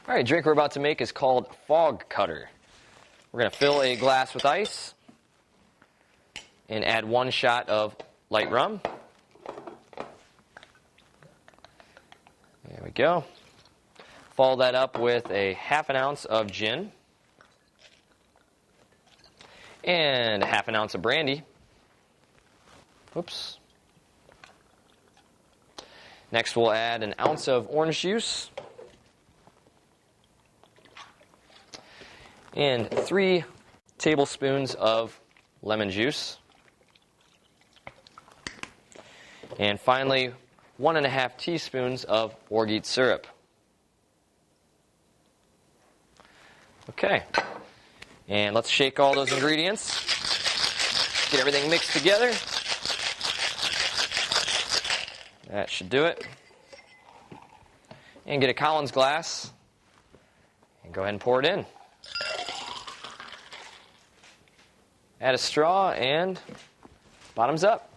All right, drink we're about to make is called Fog Cutter. We're going to fill a glass with ice and add 1 shot of light rum. There we go. Follow that up with a ½ ounce of gin and a ½ ounce of brandy. Oops. Next, we'll add an ounce of orange juice and 3 tablespoons of lemon juice. And finally, 1½ teaspoons of orgeat syrup. Okay, and let's shake all those ingredients. Get everything mixed together. That should do it. And get a Collins glass and go ahead and pour it in. Add a straw and bottoms up.